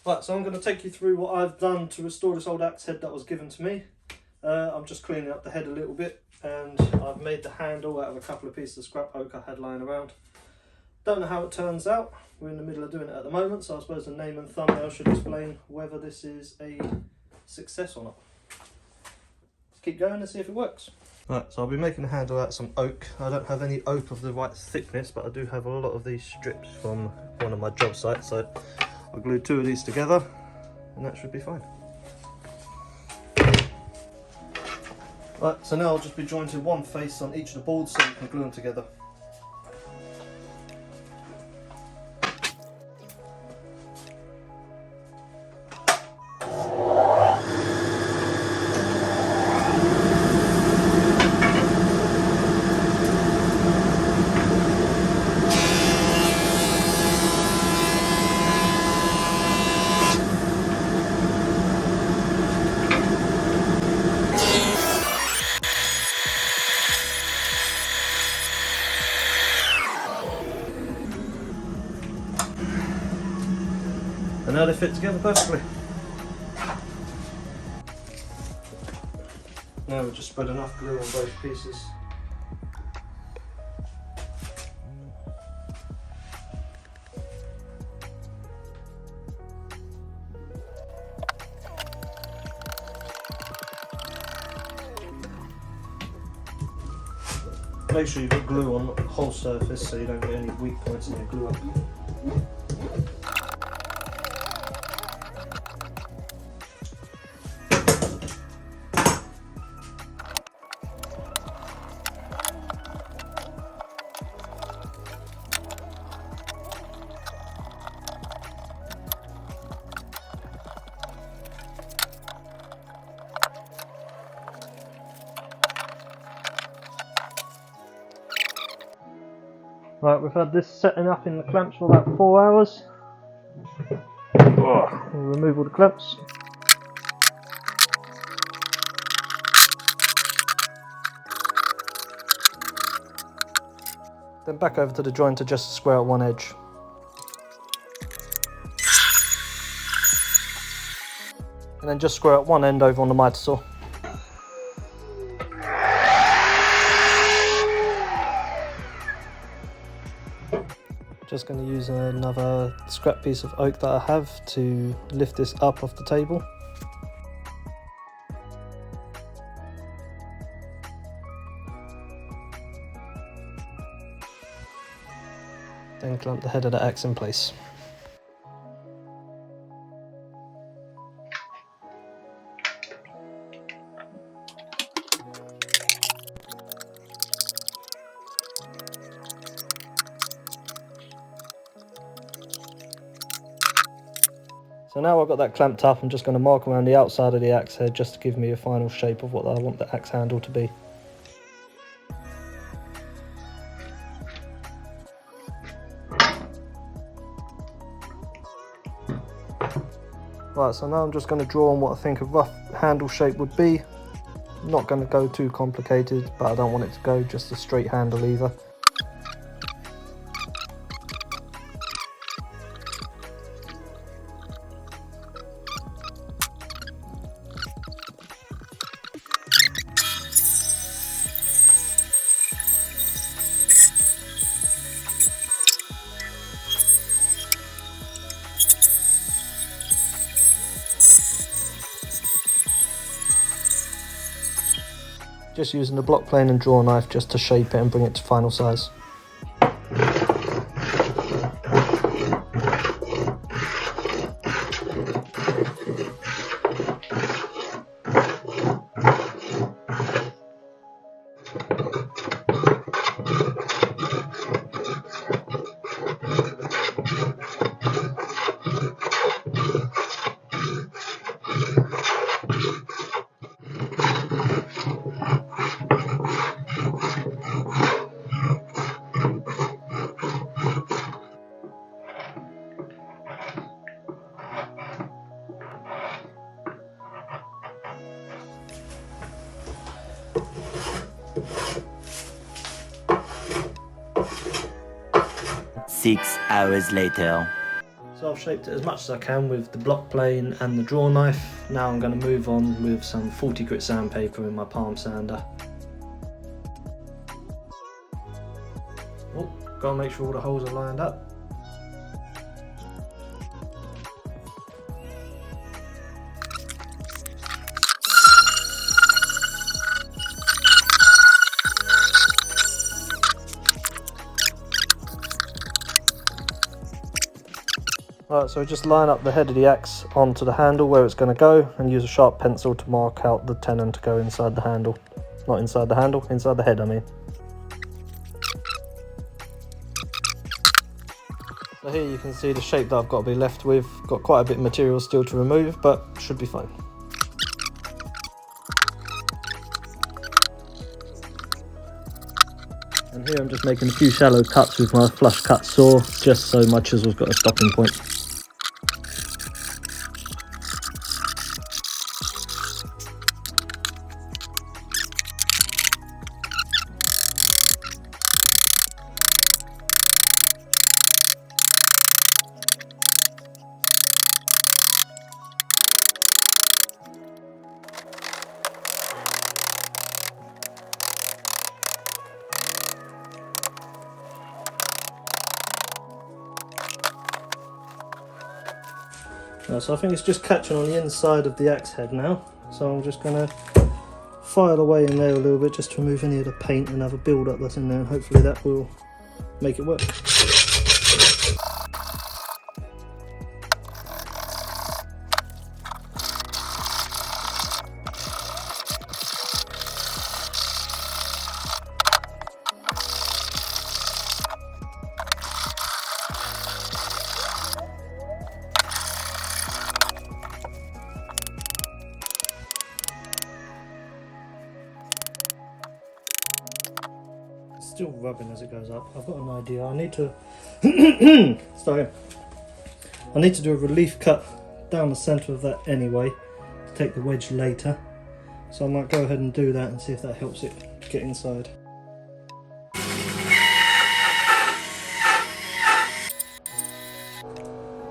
Right, so I'm going to take you through what I've done to restore this old axe head that was given to me. I'm just cleaning up the head a little bit, and I've made the handle out of a couple of pieces of scrap oak I had lying around. Don't know how it turns out. We're in the middle of doing it at the moment, so I suppose the name and thumbnail should explain whether this is a success or not. Let's keep going and see if it works. Right, so I'll be making a handle out of some oak. I don't have any oak of the right thickness, but I do have a lot of these strips from one of my job sites, so I'll glue 2 of these together and that should be fine. Right, so now I'll just be jointing one face on each of the boards so we can glue them together. And now they fit together perfectly. Now we'll just spread enough glue on both pieces. Make sure you put glue on the whole surface so you don't get any weak points in your glue up. Right, we've had this setting up in the clamps for about 4 hours. We'll remove all the clamps. Then back over to the jointer just to square out one edge. And then just square out one end over on the miter saw. Just going to use another scrap piece of oak that I have to lift this up off the table. Then clamp the head of the axe in place. So now I've got that clamped up, I'm just going to mark around the outside of the axe head just to give me a final shape of what I want the axe handle to be. Right, so now I'm just going to draw on what I think a rough handle shape would be. I'm not going to go too complicated, but I don't want it to go just a straight handle either. Just using the block plane and draw knife just to shape it and bring it to final size. Six hours later. So I've shaped it as much as I can with the block plane and the draw knife. Now I'm going to move on with some 40 grit sandpaper in my palm sander. Oh, gotta make sure all the holes are lined up. Right, so just line up the head of the axe onto the handle where it's going to go and use a sharp pencil to mark out the tenon to go inside the handle. Not inside the handle, inside the head I mean. So here you can see the shape that I've got to be left with. Got quite a bit of material still to remove, but should be fine. And here I'm just making a few shallow cuts with my flush cut saw, just so my chisel's got a stopping point. So I think it's just catching on the inside of the axe head now, so I'm just going to file away in there a little bit just to remove any of the paint and other build up that's in there, and hopefully that will make it work. Still rubbing as it goes up. I've got an idea. I need to sorry. I need to do a relief cut down the centre of that anyway to take the wedge later. So I might go ahead and do that and see if that helps it get inside.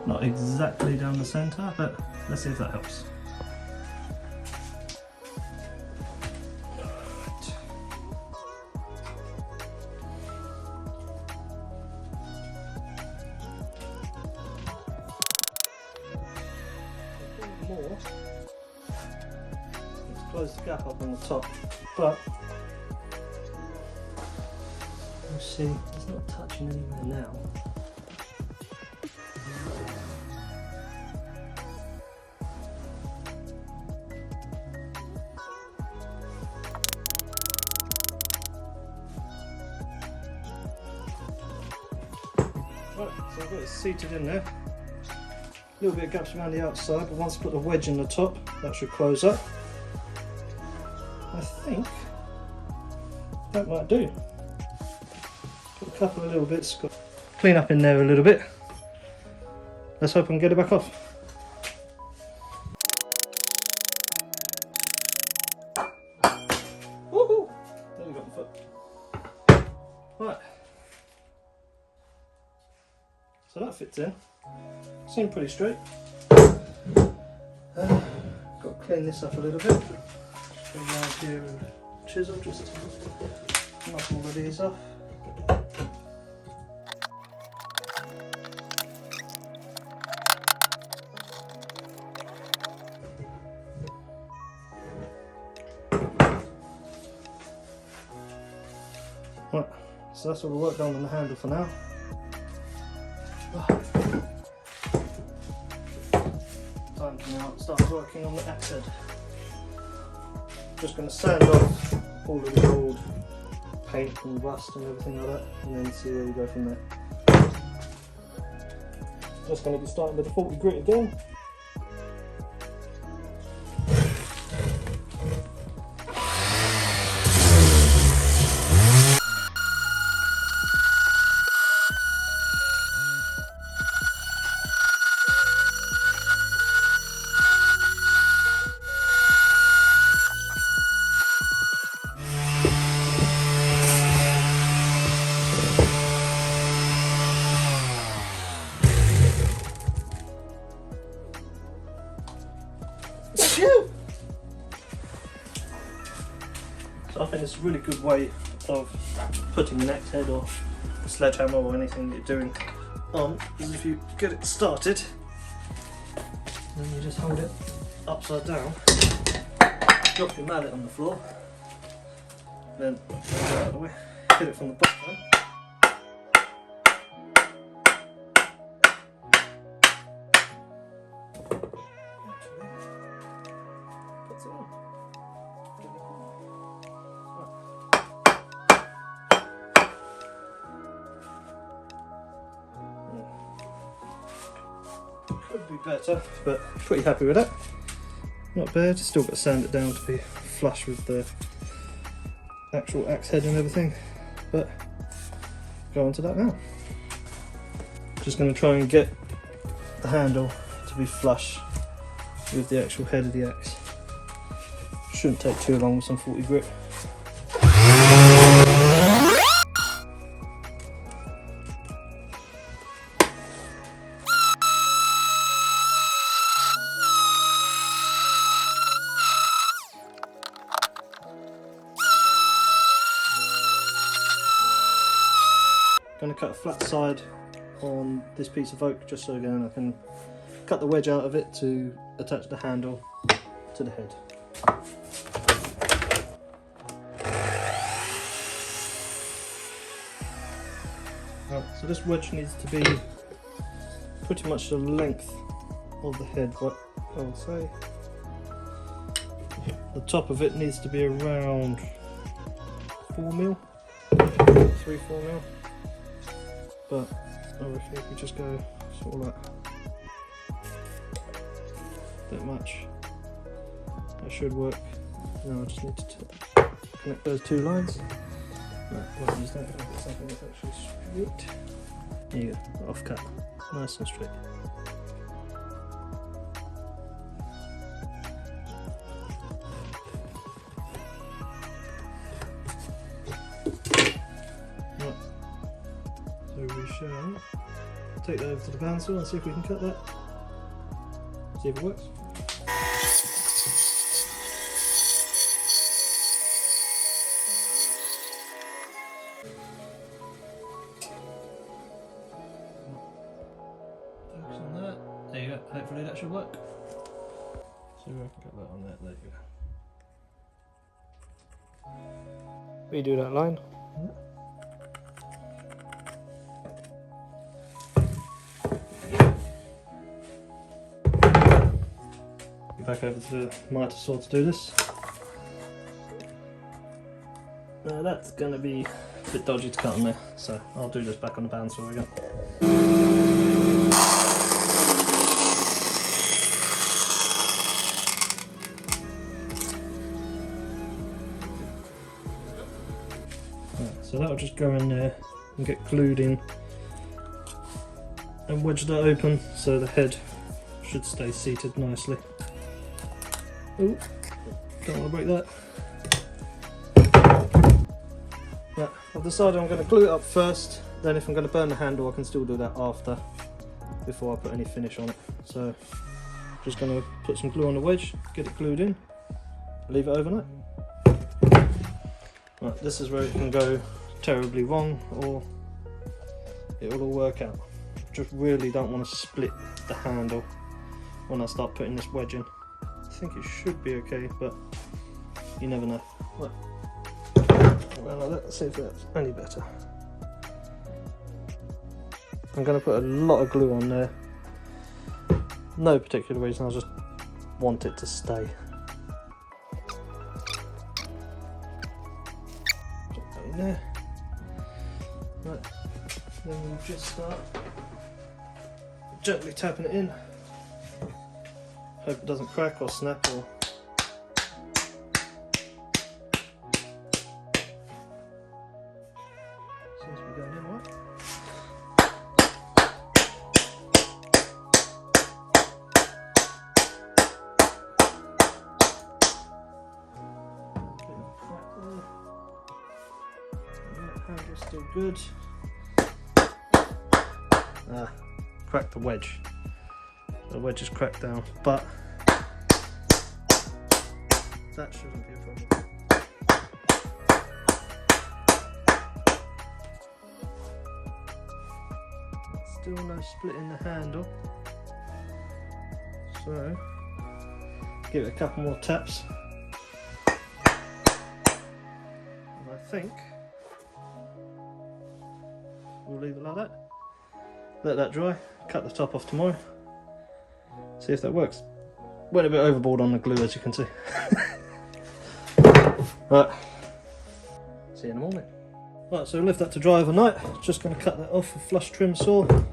Not exactly down the centre, but let's see if that helps. More. Let's close the gap up on the top, but you see it's not touching anywhere now. Right, so I've got it seated in there. A little bit of gaps around the outside, but once I put the wedge in the top, that should close up. I think that might do. Put a couple of little bits, clean up in there a little bit. Let's hope I can get it back off. Woohoo! There we got the foot. Right. So that fits in. Seemed pretty straight. Got to clean this up a little bit. Just go around here and chisel just to knock all of these off. Right, so that's all the work done on the handle for now. Time to now start working on the axe head. Just going to sand off all of the old paint and rust and everything like that, and then see where we go from there. Just going to be starting with the 40 grit again. So I think it's a really good way of putting an axe head or a sledgehammer or anything you're doing on, is if you get it started, then you just hold it upside down, drop your mallet on the floor, then get it out of the way, hit it from the bottom. Puts it on. Could be better, but pretty happy with that. Not bad, still got to sand it down to be flush with the actual axe head and everything, but go on to that now. Just going to try and get the handle to be flush with the actual head of the axe. Shouldn't take too long with some 40 grit. Going to cut a flat side on this piece of oak just so again I can cut the wedge out of it to attach the handle to the head. Right, so this wedge needs to be pretty much the length of the head, what I would say. The top of it needs to be around 4mm, 3-4 mil. But I reckon if we just go sort of like that much, that should work. Now I just need to connect those two lines. No, I won't use that, I'll get something that's actually straight. There you go, off cut, nice and straight. So we shall take that over to the bandsaw and see if we can cut that. See if it works. Focus on that. There you go. Hopefully that should work. See if I can cut that on there. There you go. Redo that line. Back over to the miter saw to do this. Now that's going to be a bit dodgy to cut on there, so I'll do this back on the bandsaw again. Right, so that'll just go in there and get glued in and wedge that open so the head should stay seated nicely. Oh, don't want to break that. Right, I've decided I'm going to glue it up first, then if I'm going to burn the handle I can still do that after, before I put any finish on it. So, just going to put some glue on the wedge, get it glued in, leave it overnight. Right, this is where it can go terribly wrong or it will all work out. Just really don't want to split the handle when I start putting this wedge in. I think it should be okay, but you never know. Right. Well, let's see if that's any better. I'm going to put a lot of glue on there. No particular reason, I just want it to stay. Put that in there. Right. Then we'll just start gently tapping it in. Hope it doesn't crack or snap or... Seems to be going in right. Bit of a crack there. That handle's still good. Ah, cracked the wedge. The wedge is cracked down, but That shouldn't be a problem. Still no split in the handle, so give it a couple more taps. And I think we'll leave it like that. Let that dry, cut the top off tomorrow, see if that works. Went a bit overboard on the glue, as you can see. Right, see you in the morning. Right, so left that to dry overnight. Just going to cut that off with a flush trim saw, and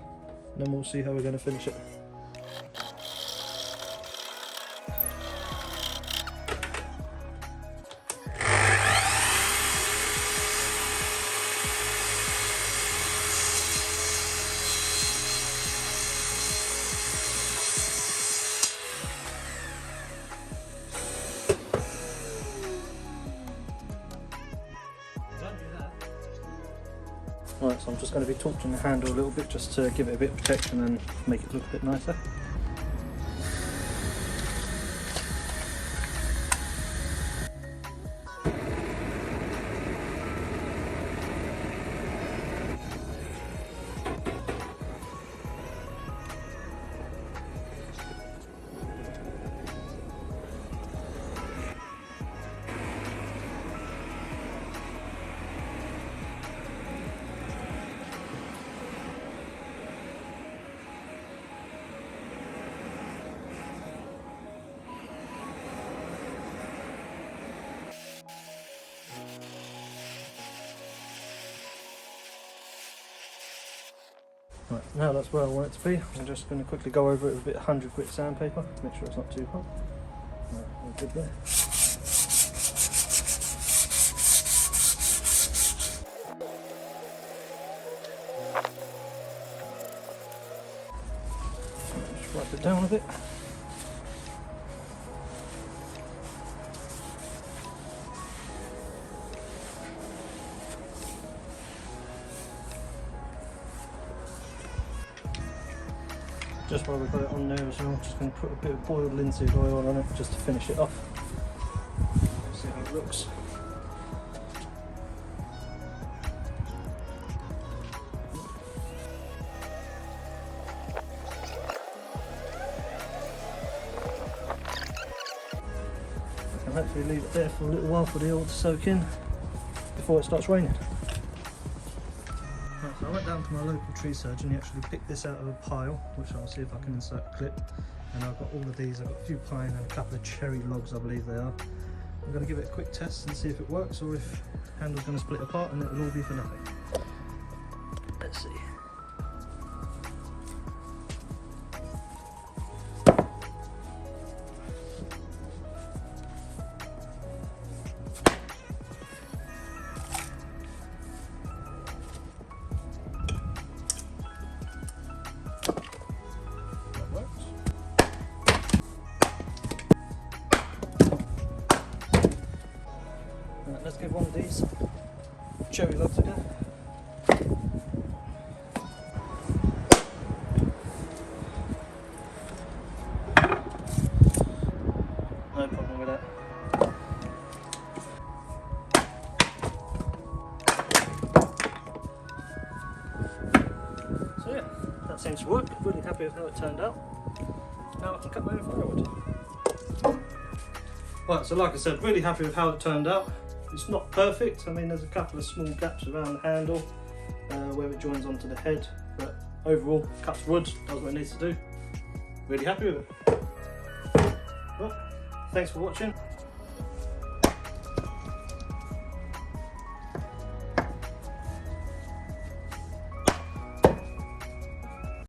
then we'll see how we're going to finish it. Right, so I'm just going to be torching the handle a little bit just to give it a bit of protection and make it look a bit nicer. Right, now that's where I want it to be. I'm just going to quickly go over it with a bit of 100 grit sandpaper, make sure it's not too hot. Right, all good there. Just wipe it down a bit. Just while we've got it on there as well, I'm just going to put a bit of boiled linseed oil on it just to finish it off. See how it looks. I can hopefully leave it there for a little while for the oil to soak in before it starts raining. So I went down to my local tree surgeon. He actually picked this out of a pile, which I'll see if I can insert a clip. And I've got all of these. I've got a few pine and a couple of cherry logs, I believe they are. I'm going to give it a quick test and see if it works, or if the handle's going to split apart and it'll all be for nothing. Let's see. Let's give one of these cherry logs a go. No problem with that. So yeah, that seems to work. Really happy with how it turned out. Now I can cut my own firewood. Right, so like I said, really happy with how it turned out. It's not perfect. I mean, there's a couple of small gaps around the handle where it joins onto the head, but overall, cuts wood, does what it needs to do. Really happy with it. Well, thanks for watching.